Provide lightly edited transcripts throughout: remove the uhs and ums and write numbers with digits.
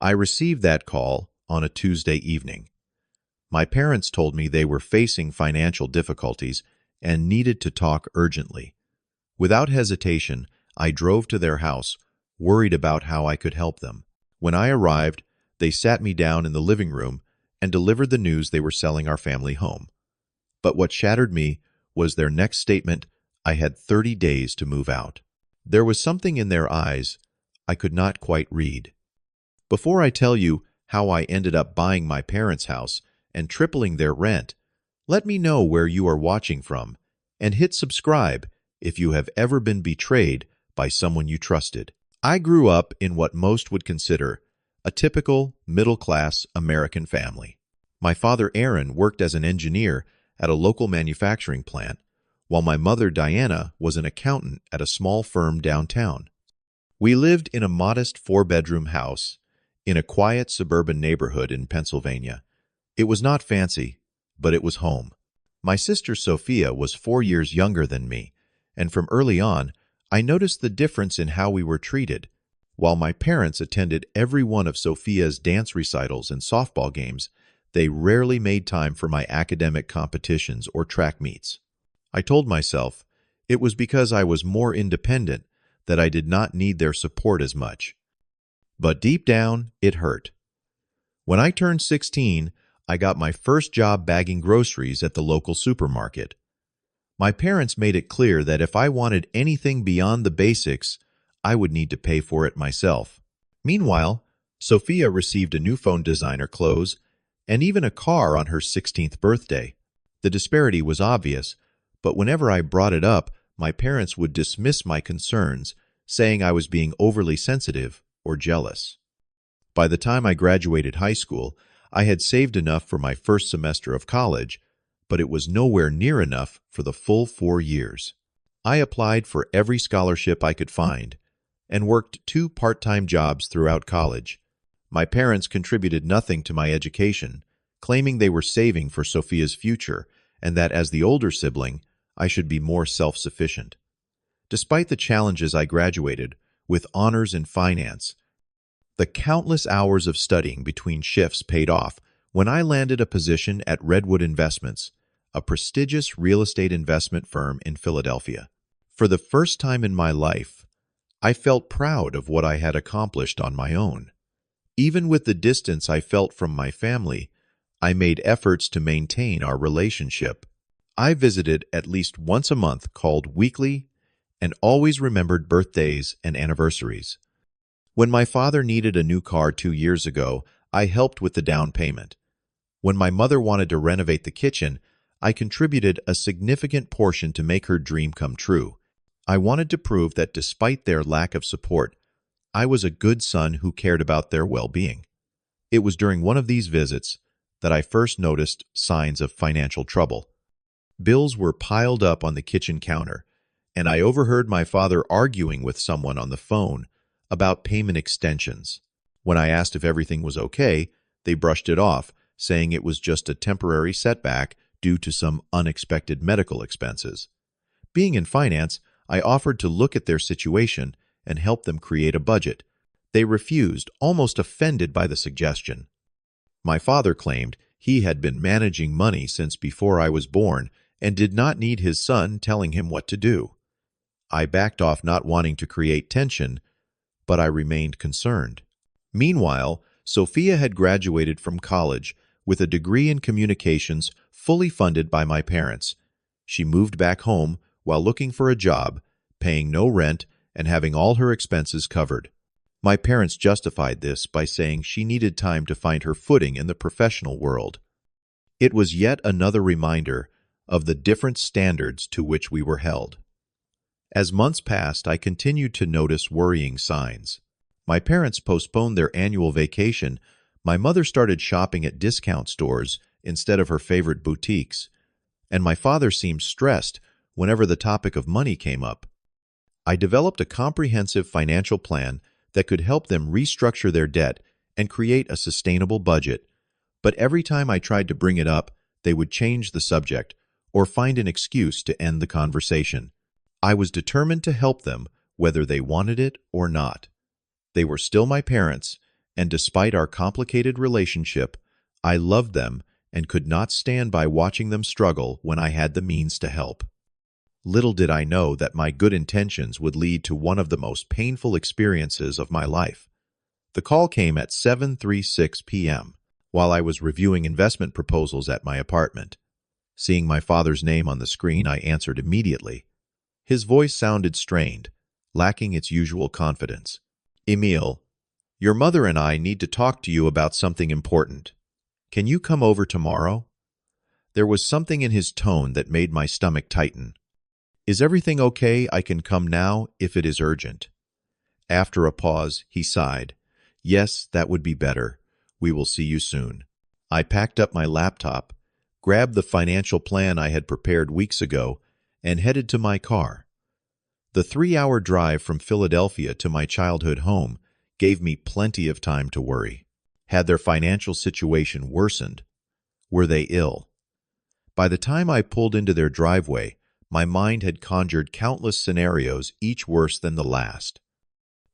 I received that call on a Tuesday evening. My parents told me they were facing financial difficulties and needed to talk urgently. Without hesitation, I drove to their house, worried about how I could help them. When I arrived, they sat me down in the living room and delivered the news they were selling our family home. But what shattered me was their next statement: I had 30 days to move out. There was something in their eyes I could not quite read. Before I tell you how I ended up buying my parents' house and tripling their rent, let me know where you are watching from, and hit subscribe if you have ever been betrayed by someone you trusted. I grew up in what most would consider a typical middle-class American family. My father, Aaron, worked as an engineer at a local manufacturing plant, while my mother, Diana, was an accountant at a small firm downtown. We lived in a modest 4-bedroom house in a quiet suburban neighborhood in Pennsylvania. It was not fancy, but it was home. My sister Sophia was 4 years younger than me, and from early on, I noticed the difference in how we were treated. While my parents attended every one of Sophia's dance recitals and softball games, they rarely made time for my academic competitions or track meets. I told myself it was because I was more independent that I did not need their support as much. But deep down, it hurt. When I turned 16, I got my first job bagging groceries at the local supermarket. My parents made it clear that if I wanted anything beyond the basics, I would need to pay for it myself. Meanwhile, Sophia received a new phone designer clothes and even a car on her 16th birthday. The disparity was obvious, but whenever I brought it up, my parents would dismiss my concerns, saying I was being overly sensitive or jealous. By the time I graduated high school, I had saved enough for my first semester of college, but it was nowhere near enough for the full 4 years. I applied for every scholarship I could find and worked 2 part-time jobs throughout college. My parents contributed nothing to my education, claiming they were saving for Sophia's future and that as the older sibling, I should be more self-sufficient. Despite the challenges, I graduated with honors in finance. The countless hours of studying between shifts paid off when I landed a position at Redwood Investments, a prestigious real estate investment firm in Philadelphia. For the first time in my life, I felt proud of what I had accomplished on my own. Even with the distance I felt from my family, I made efforts to maintain our relationship. I visited at least once a month, called weekly, and always remembered birthdays and anniversaries. When my father needed a new car 2 years ago, I helped with the down payment. When my mother wanted to renovate the kitchen, I contributed a significant portion to make her dream come true. I wanted to prove that despite their lack of support, I was a good son who cared about their well-being. It was during one of these visits that I first noticed signs of financial trouble. Bills were piled up on the kitchen counter, and I overheard my father arguing with someone on the phone about payment extensions. When I asked if everything was okay, they brushed it off, saying it was just a temporary setback due to some unexpected medical expenses. Being in finance, I offered to look at their situation and help them create a budget. They refused, almost offended by the suggestion. My father claimed he had been managing money since before I was born and did not need his son telling him what to do. I backed off, not wanting to create tension, but I remained concerned. Meanwhile, Sophia had graduated from college with a degree in communications fully funded by my parents. She moved back home while looking for a job, paying no rent and having all her expenses covered. My parents justified this by saying she needed time to find her footing in the professional world. It was yet another reminder of the different standards to which we were held. As months passed, I continued to notice worrying signs. My parents postponed their annual vacation. My mother started shopping at discount stores instead of her favorite boutiques, and my father seemed stressed whenever the topic of money came up. I developed a comprehensive financial plan that could help them restructure their debt and create a sustainable budget, but every time I tried to bring it up, they would change the subject or find an excuse to end the conversation. I was determined to help them whether they wanted it or not. They were still my parents, and despite our complicated relationship, I loved them and could not stand by watching them struggle when I had the means to help. Little did I know that my good intentions would lead to one of the most painful experiences of my life. The call came at 7:36 p.m. while I was reviewing investment proposals at my apartment. Seeing my father's name on the screen, I answered immediately. His voice sounded strained, lacking its usual confidence. "Emil, your mother and I need to talk to you about something important. Can you come over tomorrow?" There was something in his tone that made my stomach tighten. "Is everything okay? I can come now if it is urgent." After a pause, he sighed. "Yes, that would be better. We will see you soon." I packed up my laptop, grabbed the financial plan I had prepared weeks ago, and headed to my car. The 3-hour drive from Philadelphia to my childhood home gave me plenty of time to worry. Had their financial situation worsened? Were they ill? By the time I pulled into their driveway, my mind had conjured countless scenarios, each worse than the last.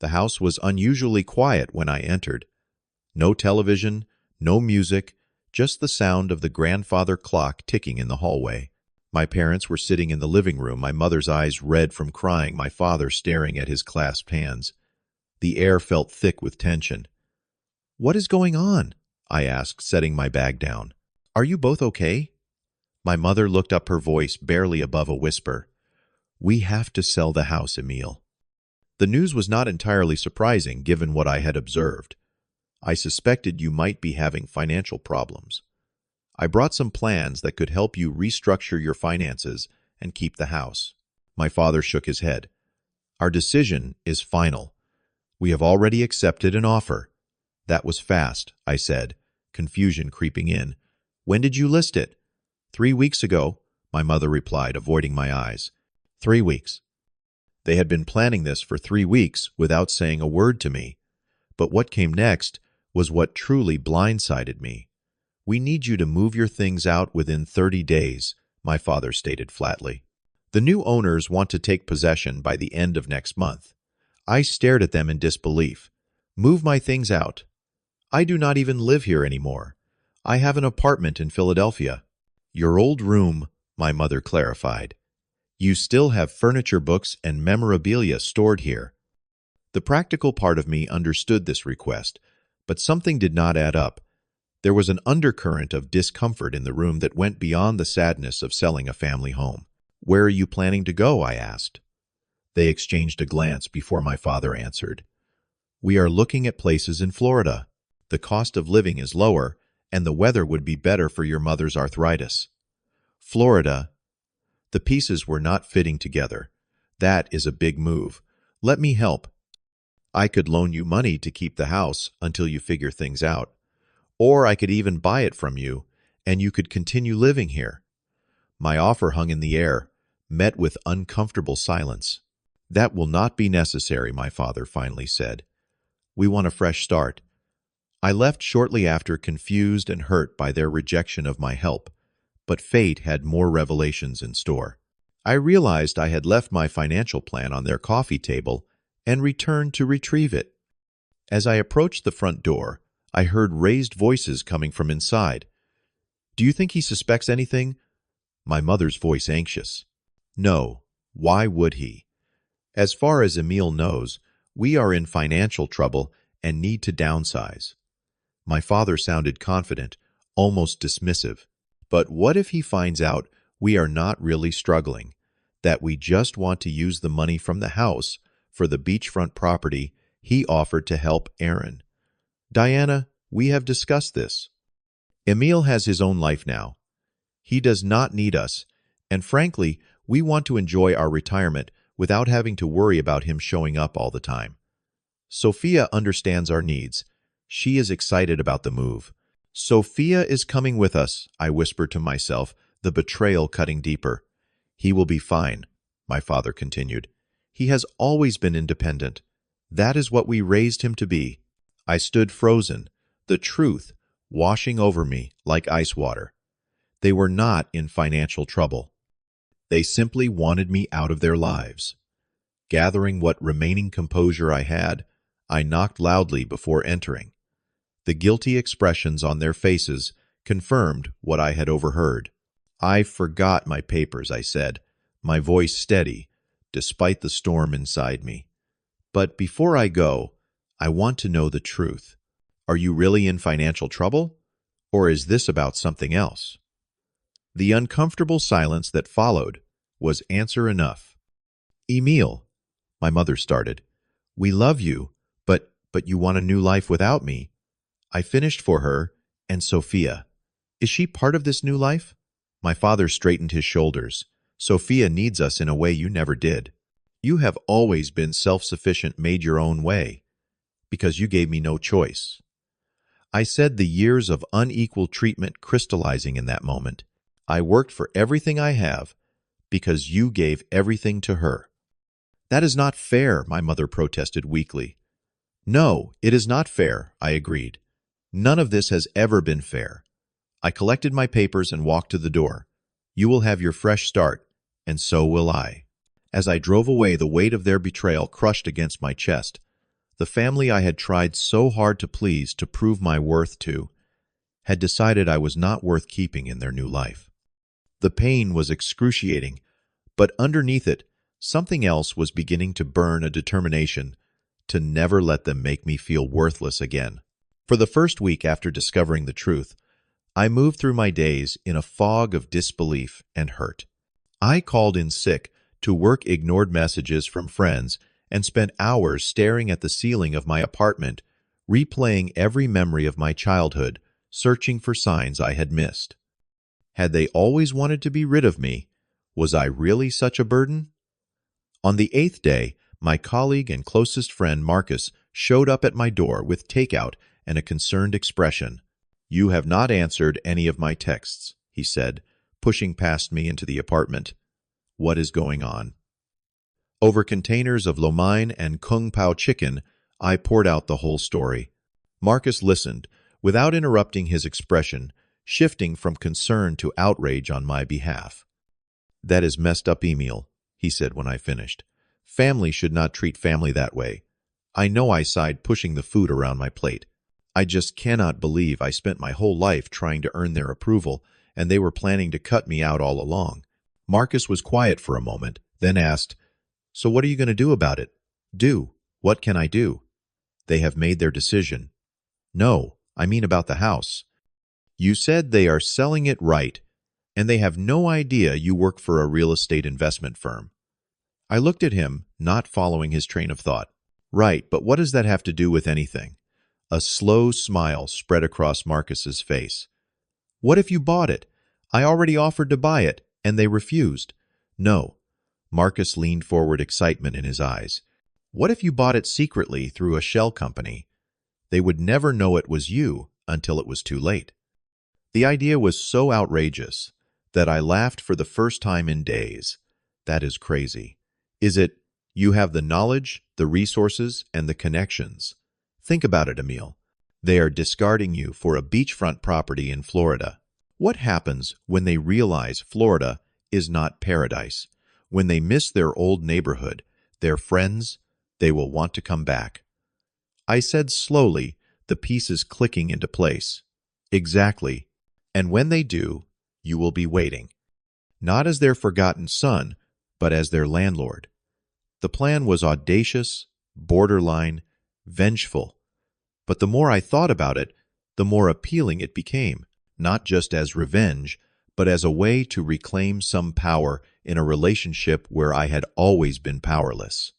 The house was unusually quiet when I entered. No television, no music, just the sound of the grandfather clock ticking in the hallway. My parents were sitting in the living room, my mother's eyes red from crying, my father staring at his clasped hands. The air felt thick with tension. "What is going on?" I asked, setting my bag down. "Are you both okay?" My mother looked up, her voice barely above a whisper. "We have to sell the house, Emil." The news was not entirely surprising given what I had observed. I suspected you might be having financial problems. I brought some plans that could help you restructure your finances and keep the house. My father shook his head. "Our decision is final. We have already accepted an offer." "That was fast," I said, confusion creeping in. "When did you list it?" 3 weeks ago, my mother replied, avoiding my eyes. 3 weeks. They had been planning this for 3 weeks without saying a word to me. But what came next was what truly blindsided me. "We need you to move your things out within 30 days, my father stated flatly. "The new owners want to take possession by the end of next month." I stared at them in disbelief. "Move my things out? I do not even live here anymore. I have an apartment in Philadelphia." "Your old room," my mother clarified. "You still have furniture, books, and memorabilia stored here." The practical part of me understood this request, but something did not add up. There was an undercurrent of discomfort in the room that went beyond the sadness of selling a family home. "Where are you planning to go?" I asked. They exchanged a glance before my father answered. "We are looking at places in Florida. The cost of living is lower, and the weather would be better for your mother's arthritis." Florida. The pieces were not fitting together. "That is a big move. Let me help. I could loan you money to keep the house until you figure things out. Or I could even buy it from you, and you could continue living here." My offer hung in the air, met with uncomfortable silence. "That will not be necessary," my father finally said. "We want a fresh start." I left shortly after, confused and hurt by their rejection of my help, but fate had more revelations in store. I realized I had left my financial plan on their coffee table and returned to retrieve it. As I approached the front door, I heard raised voices coming from inside. "Do you think he suspects anything?" My mother's voice anxious. "No. Why would he? As far as Emil knows, we are in financial trouble and need to downsize." My father sounded confident, almost dismissive. "But what if he finds out we are not really struggling, that we just want to use the money from the house for the beachfront property he offered to help Aaron?" "Diana, we have discussed this. Emil has his own life now. He does not need us, and frankly, we want to enjoy our retirement without having to worry about him showing up all the time. Sophia understands our needs. She is excited about the move." "Sophia is coming with us," I whispered to myself, the betrayal cutting deeper. "He will be fine," my father continued. "He has always been independent. That is what we raised him to be." I stood frozen, the truth washing over me like ice water. They were not in financial trouble. They simply wanted me out of their lives. Gathering what remaining composure I had, I knocked loudly before entering. The guilty expressions on their faces confirmed what I had overheard. "I forgot my papers," I said, my voice steady, despite the storm inside me. "But before I go, I want to know the truth. Are you really in financial trouble? Or is this about something else?" The uncomfortable silence that followed was answer enough. "Emil," my mother started, "we love you, but you want a new life without me." I finished for her, and Sophia. "Is she part of this new life?" My father straightened his shoulders. "Sophia needs us in a way you never did. You have always been self-sufficient, made your own way, because you gave me no choice." I said, the years of unequal treatment crystallizing in that moment. "I worked for everything I have because you gave everything to her." "That is not fair," my mother protested weakly. "No, it is not fair," I agreed. "None of this has ever been fair." I collected my papers and walked to the door. "You will have your fresh start, and so will I." As I drove away, the weight of their betrayal crushed against my chest. The family I had tried so hard to please, to prove my worth to, had decided I was not worth keeping in their new life. The pain was excruciating, but underneath it, something else was beginning to burn, a determination to never let them make me feel worthless again. For the first week after discovering the truth, I moved through my days in a fog of disbelief and hurt. I called in sick to work, ignored messages from friends, and spent hours staring at the ceiling of my apartment, replaying every memory of my childhood, searching for signs I had missed. Had they always wanted to be rid of me? Was I really such a burden? On the 8th day, my colleague and closest friend Marcus showed up at my door with takeout and a concerned expression. "You have not answered any of my texts," he said, pushing past me into the apartment. "What is going on?" Over containers of lo mein and kung pao chicken, I poured out the whole story. Marcus listened, without interrupting, his expression shifting from concern to outrage on my behalf. "That is messed up, Emil," he said when I finished. "Family should not treat family that way." I know I sighed, pushing the food around my plate. "I just cannot believe I spent my whole life trying to earn their approval, and they were planning to cut me out all along." Marcus was quiet for a moment, then asked, "So what are you going to do about it?" "Do? What can I do?" "They have made their decision." "No, I mean about the house. You said they are selling it, right? And they have no idea you work for a real estate investment firm." I looked at him, not following his train of thought. "Right, but what does that have to do with anything?" A slow smile spread across Marcus's face. "What if you bought it? I already offered to buy it, and they refused." "No." Marcus leaned forward, excitement in his eyes. "What if you bought it secretly through a shell company? They would never know it was you until it was too late." The idea was so outrageous that I laughed for the first time in days. "That is crazy." "Is it? You have the knowledge, the resources, and the connections. Think about it, Emil. They are discarding you for a beachfront property in Florida. What happens when they realize Florida is not paradise? When they miss their old neighborhood, their friends, they will want to come back." I said slowly, the pieces clicking into place. "Exactly. And when they do, you will be waiting. Not as their forgotten son, but as their landlord." The plan was audacious, borderline, vengeful. But the more I thought about it, the more appealing it became, not just as revenge, but as a way to reclaim some power in a relationship where I had always been powerless.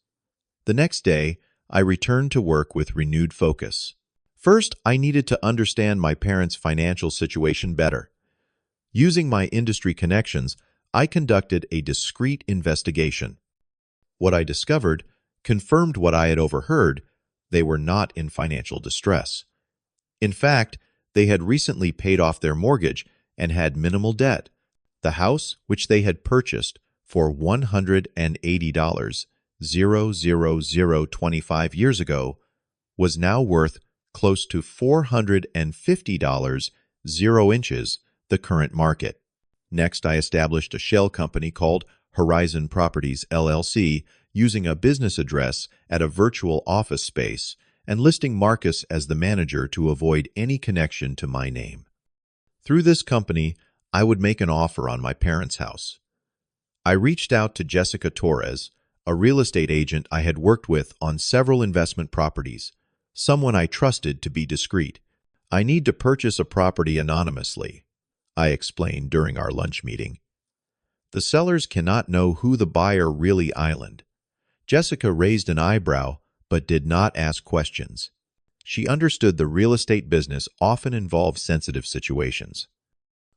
The next day, I returned to work with renewed focus. First, I needed to understand my parents' financial situation better. Using my industry connections, I conducted a discreet investigation. What I discovered confirmed what I had overheard: they were not in financial distress. In fact, they had recently paid off their mortgage and had minimal debt. The house, which they had purchased for $180, 25 years ago, was now worth close to $450, 0 inches, the current market. Next, I established a shell company called Horizon Properties, LLC, using a business address at a virtual office space and listing Marcus as the manager to avoid any connection to my name. Through this company, I would make an offer on my parents' house. I reached out to Jessica Torres, a real estate agent I had worked with on several investment properties, someone I trusted to be discreet. "I need to purchase a property anonymously," I explained during our lunch meeting. "The sellers cannot know who the buyer really island." Jessica raised an eyebrow but did not ask questions. She understood the real estate business often involves sensitive situations.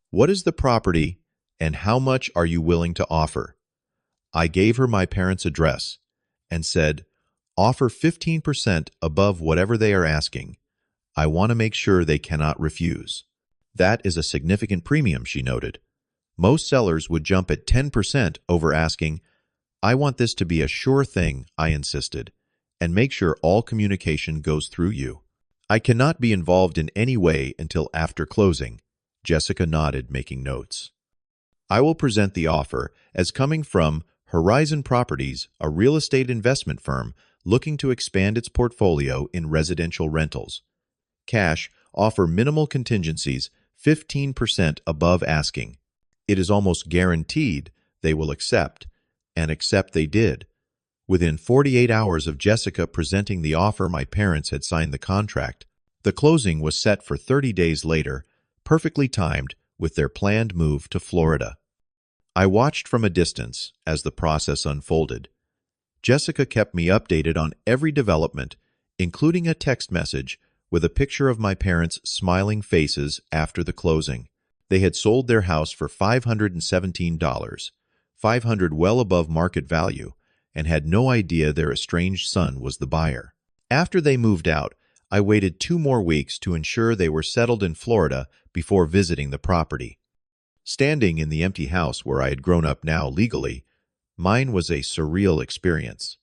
"What is the property and how much are you willing to offer?" I gave her my parents' address and said, "Offer 15% above whatever they are asking. I want to make sure they cannot refuse." "That is a significant premium," she noted. "Most sellers would jump at 10% over asking." "I want this to be a sure thing," I insisted, "and make sure all communication goes through you. I cannot be involved in any way until after closing." Jessica nodded, making notes. "I will present the offer as coming from Horizon Properties, a real estate investment firm looking to expand its portfolio in residential rentals. Cash, offer minimal contingencies, 15% above asking. It is almost guaranteed they will accept, and accept they did. Within 48 hours of Jessica presenting the offer, my parents had signed the contract. The closing was set for 30 days later, perfectly timed with their planned move to Florida. I watched from a distance as the process unfolded. Jessica kept me updated on every development, including a text message with a picture of my parents' smiling faces after the closing. They had sold their house for $517, $500 well above market value, and had no idea their estranged son was the buyer. After they moved out, I waited 2 more weeks to ensure they were settled in Florida before visiting the property. Standing in the empty house where I had grown up now legally, mine was a surreal experience.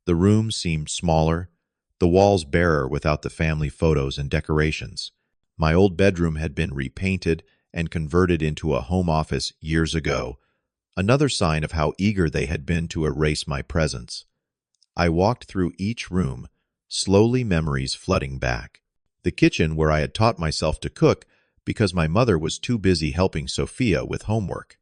The room seemed smaller, the walls barer without the family photos and decorations. My old bedroom had been repainted and converted into a home office years ago, another sign of how eager they had been to erase my presence. I walked through each room, slowly memories flooding back. The kitchen where I had taught myself to cook because my mother was too busy helping Sophia with homework.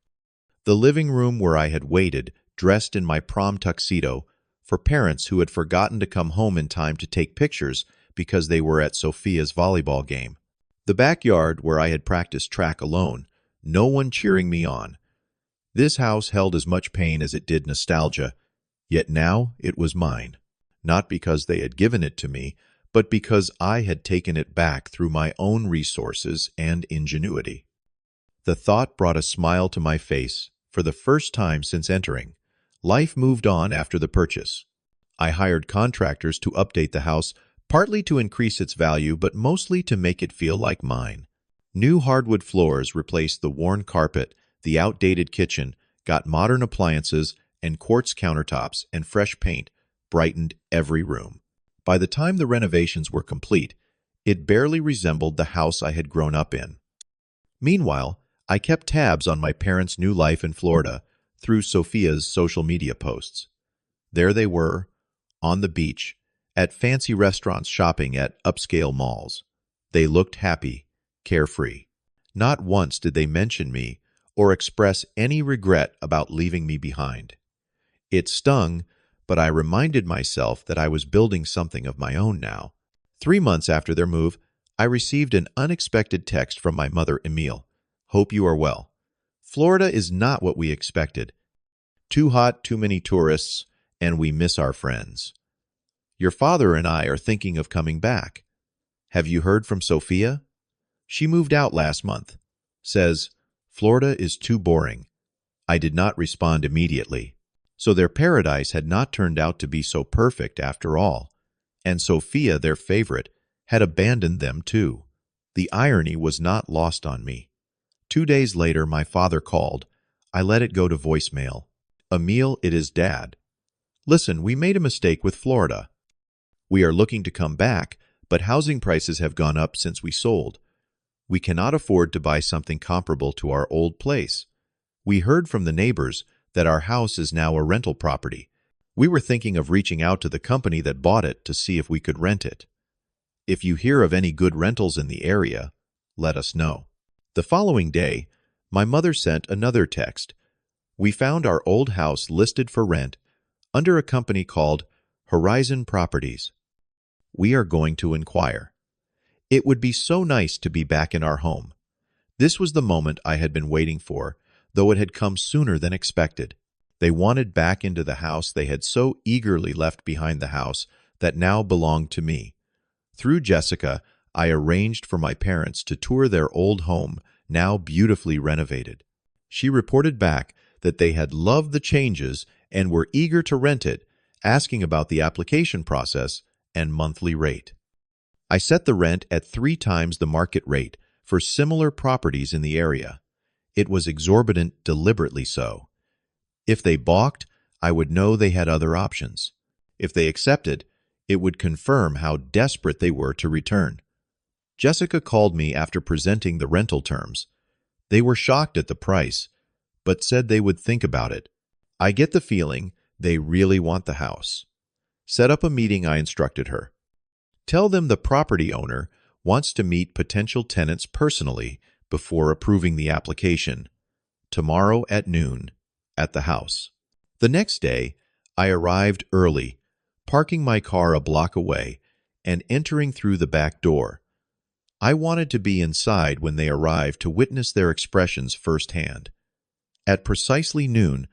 The living room where I had waited, dressed in my prom tuxedo, for parents who had forgotten to come home in time to take pictures because they were at Sophia's volleyball game. The backyard where I had practiced track alone, no one cheering me on. This house held as much pain as it did nostalgia, yet now it was mine. Not because they had given it to me, but because I had taken it back through my own resources and ingenuity. The thought brought a smile to my face for the first time since entering. Life moved on after the purchase. I hired contractors to update the house, partly to increase its value, but mostly to make it feel like mine. New hardwood floors replaced the worn carpet, the outdated kitchen got modern appliances, and quartz countertops and fresh paint brightened every room. By the time the renovations were complete, it barely resembled the house I had grown up in. Meanwhile, I kept tabs on my parents' new life in Florida through Sophia's social media posts. There they were, on the beach, at fancy restaurants, shopping at upscale malls. They looked happy, carefree. Not once did they mention me or express any regret about leaving me behind. It stung, but I reminded myself that I was building something of my own now. 3 months after their move, I received an unexpected text from my mother, Emil. "Hope you are well. Florida is not what we expected. Too hot, too many tourists, and we miss our friends. Your father and I are thinking of coming back. Have you heard from Sophia? She moved out last month. Says, Florida is too boring." I did not respond immediately. So their paradise had not turned out to be so perfect after all, and Sophia, their favorite, had abandoned them too. The irony was not lost on me. 2 days later, my father called. I let it go to voicemail. "Emil, it is Dad. Listen, we made a mistake with Florida. We are looking to come back, but housing prices have gone up since we sold. We cannot afford to buy something comparable to our old place. We heard from the neighbors that our house is now a rental property. We were thinking of reaching out to the company that bought it to see if we could rent it." If you hear of any good rentals in the area, let us know. The following day, my mother sent another text. We found our old house listed for rent under a company called Horizon Properties. We are going to inquire. It would be so nice to be back in our home. This was the moment I had been waiting for, though it had come sooner than expected. They wanted back into the house they had so eagerly left behind, the house that now belonged to me. Through Jessica, I arranged for my parents to tour their old home, now beautifully renovated. She reported back that they had loved the changes and were eager to rent it, asking about the application process and monthly rate. I set the rent at 3 times the market rate for similar properties in the area. It was exorbitant, deliberately so. If they balked, I would know they had other options. If they accepted, it would confirm how desperate they were to return. Jessica called me after presenting the rental terms. They were shocked at the price, but said they would think about it. I get the feeling they really want the house. Set up a meeting, I instructed her. Tell them the property owner wants to meet potential tenants personally before approving the application. Tomorrow at noon, at the house. The next day, I arrived early, parking my car a block away and entering through the back door. I wanted to be inside when they arrived to witness their expressions firsthand. At precisely noon,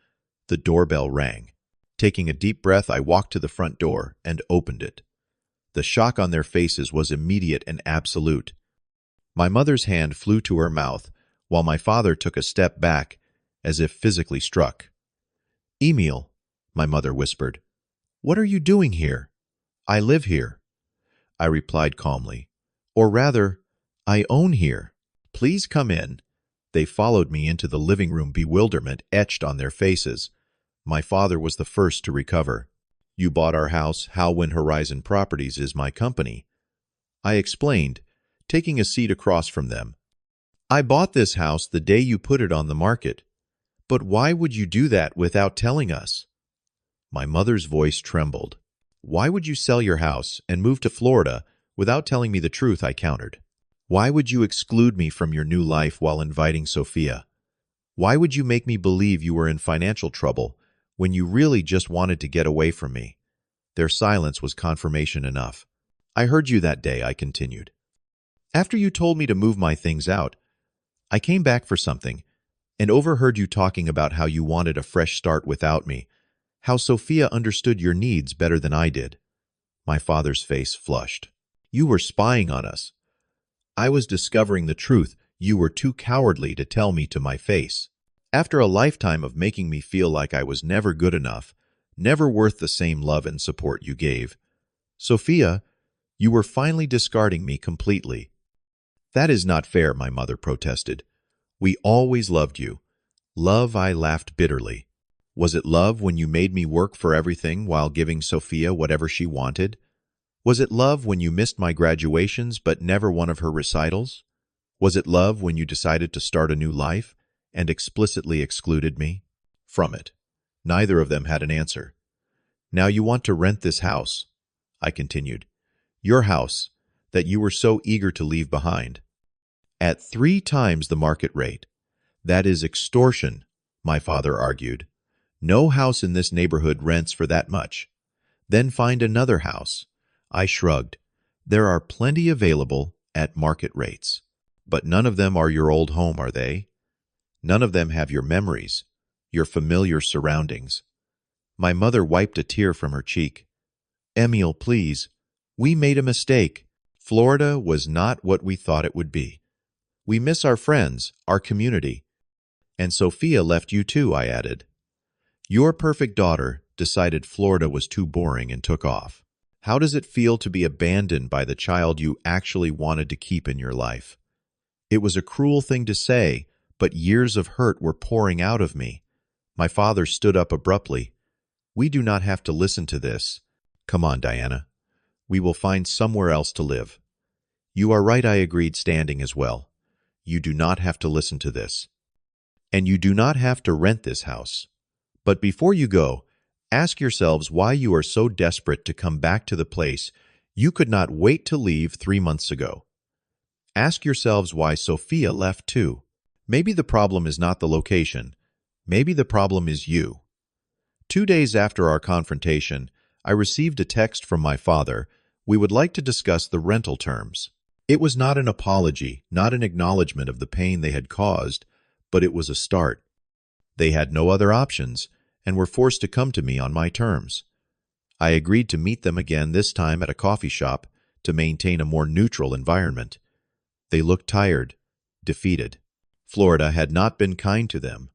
the doorbell rang. Taking a deep breath, I walked to the front door and opened it. The shock on their faces was immediate and absolute. My mother's hand flew to her mouth, while my father took a step back, as if physically struck. "Emil," my mother whispered, "what are you doing here?" "I live here," I replied calmly. "Or rather, I own here. Please come in." They followed me into the living room, bewilderment etched on their faces. My father was the first to recover. "You bought our house. When Horizon Properties is my company," I explained, taking a seat across from them. "I bought this house the day you put it on the market. But why would you do that without telling us?" My mother's voice trembled. "Why would you sell your house and move to Florida without telling me the truth?" I countered. "Why would you exclude me from your new life while inviting Sophia? Why would you make me believe you were in financial trouble when you really just wanted to get away from me?" Their silence was confirmation enough. "I heard you that day," I continued. "After you told me to move my things out, I came back for something and overheard you talking about how you wanted a fresh start without me, how Sophia understood your needs better than I did." My father's face flushed. "You were spying on us. I was discovering the truth. You were too cowardly to tell me to my face. After a lifetime of making me feel like I was never good enough, never worth the same love and support you gave, Sophia, you were finally discarding me completely." "That is not fair," my mother protested. "We always loved you." "Love?" I laughed bitterly. "Was it love when you made me work for everything while giving Sophia whatever she wanted? Was it love when you missed my graduations but never one of her recitals? Was it love when you decided to start a new life and explicitly excluded me from it?" Neither of them had an answer. "Now you want to rent this house," I continued. "Your house that you were so eager to leave behind. At 3 times the market rate. That is extortion," my father argued. "No house in this neighborhood rents for that much. Then find another house." I shrugged. "There are plenty available at market rates. But none of them are your old home, are they? None of them have your memories, your familiar surroundings." My mother wiped a tear from her cheek. "Emil, please. We made a mistake. Florida was not what we thought it would be. We miss our friends, our community." "And Sophia left you too," I added. "Your perfect daughter decided Florida was too boring and took off. How does it feel to be abandoned by the child you actually wanted to keep in your life?" It was a cruel thing to say, but years of hurt were pouring out of me. My father stood up abruptly. "We do not have to listen to this. Come on, Diana. We will find somewhere else to live." "You are right," I agreed, standing as well. "You do not have to listen to this. And you do not have to rent this house. But before you go, ask yourselves why you are so desperate to come back to the place You could not wait to leave 3 months ago. Ask yourselves why Sophia left too. Maybe the problem is not the location. Maybe the problem is you. 2 days after our confrontation, I received a text from my father. We would like to discuss the rental terms. It was not an apology, not an acknowledgement of the pain they had caused, but it was a start. They had no other options and were forced to come to me on my terms. I agreed to meet them again, this time at a coffee shop, to maintain a more neutral environment. They looked tired, defeated. Florida had not been kind to them,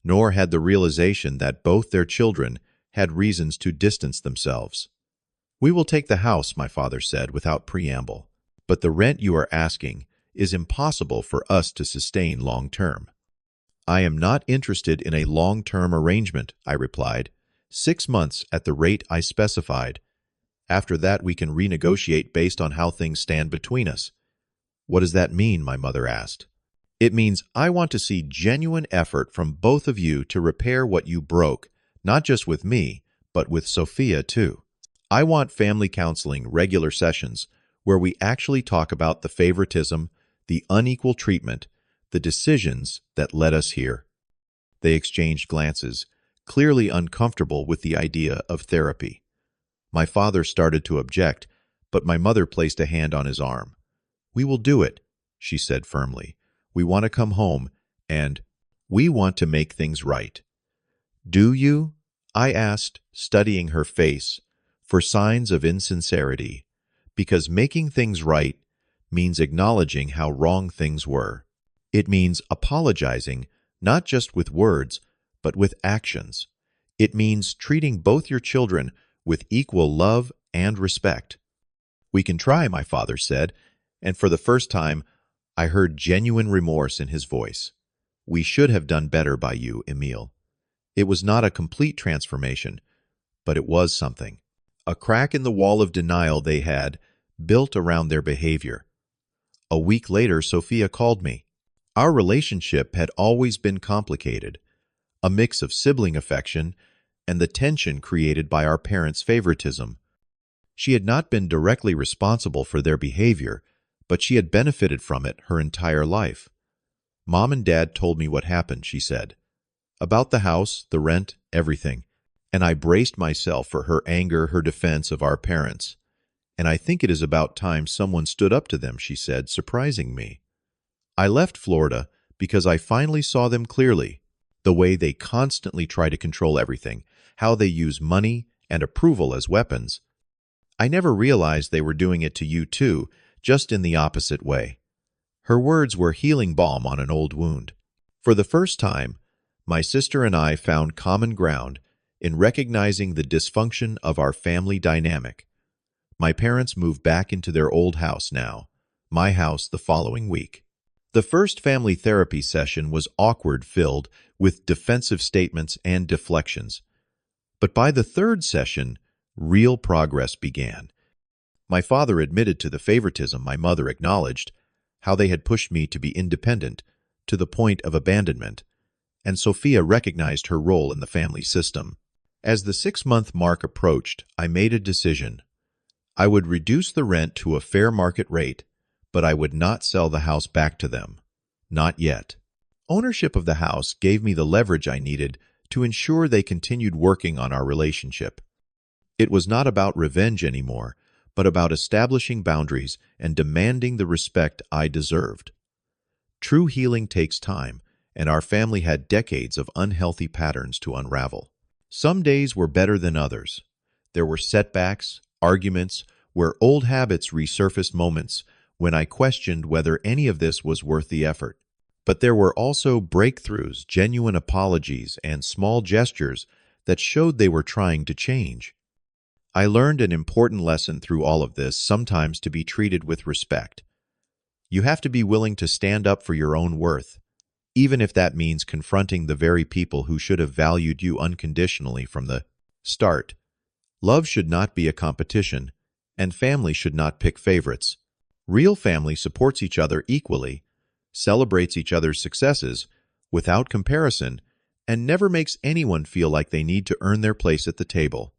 nor had the realization that both their children had reasons to distance themselves. "We will take the house," my father said without preamble, "but the rent you are asking is impossible for us to sustain long-term." "I am not interested in a long-term arrangement," I replied. 6 months at the rate I specified. After that, we can renegotiate based on how things stand between us." "What does that mean?" my mother asked. "It means I want to see genuine effort from both of you to repair what you broke, not just with me, but with Sophia too. I want family counseling, regular sessions, where we actually talk about the favoritism, the unequal treatment, the decisions that led us here." They exchanged glances, clearly uncomfortable with the idea of therapy. My father started to object, but my mother placed a hand on his arm. "We will do it," she said firmly. "We want to come home, and we want to make things right." "Do you?" I asked, studying her face for signs of insincerity, because making things right means acknowledging how wrong things were. It means apologizing, not just with words, but with actions. It means treating both your children with equal love and respect. "We can try," my father said, and for the first time, I heard genuine remorse in his voice. "We should have done better by you, Emil." It was not a complete transformation, but it was something. A crack in the wall of denial they had built around their behavior. A week later, Sophia called me. Our relationship had always been complicated, a mix of sibling affection and the tension created by our parents' favoritism. She had not been directly responsible for their behavior, but she had benefited from it her entire life. "Mom and Dad told me what happened," she said. "About the house, the rent, everything. And I braced myself for her anger, her defense of our parents. And I think it is about time someone stood up to them," she said, surprising me. "I left Florida because I finally saw them clearly. The way they constantly try to control everything, how they use money and approval as weapons. I never realized they were doing it to you too, just in the opposite way." Her words were healing balm on an old wound. For the first time, my sister and I found common ground in recognizing the dysfunction of our family dynamic. My parents moved back into their old house now, my house, the following week. The first family therapy session was awkward, filled with defensive statements and deflections. But by the third session, real progress began. My father admitted to the favoritism my mother acknowledged, how they had pushed me to be independent, to the point of abandonment, and Sophia recognized her role in the family system. As the 6-month mark approached, I made a decision. I would reduce the rent to a fair market rate, but I would not sell the house back to them. Not yet. Ownership of the house gave me the leverage I needed to ensure they continued working on our relationship. It was not about revenge anymore, but about establishing boundaries and demanding the respect I deserved. True healing takes time, and our family had decades of unhealthy patterns to unravel. Some days were better than others. There were setbacks, arguments, where old habits resurfaced, moments when I questioned whether any of this was worth the effort. But there were also breakthroughs, genuine apologies, and small gestures that showed they were trying to change. I learned an important lesson through all of this, sometimes to be treated with respect. You have to be willing to stand up for your own worth, even if that means confronting the very people who should have valued you unconditionally from the start. Love should not be a competition, and family should not pick favorites. Real family supports each other equally, celebrates each other's successes without comparison, and never makes anyone feel like they need to earn their place at the table.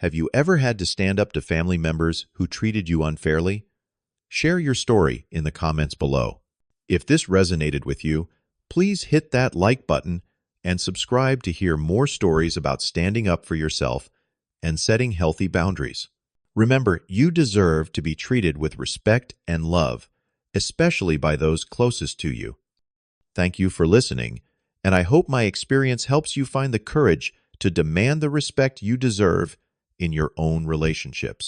Have you ever had to stand up to family members who treated you unfairly? Share your story in the comments below. If this resonated with you, please hit that like button and subscribe to hear more stories about standing up for yourself and setting healthy boundaries. Remember, you deserve to be treated with respect and love, especially by those closest to you. Thank you for listening, and I hope my experience helps you find the courage to demand the respect you deserve in your own relationships.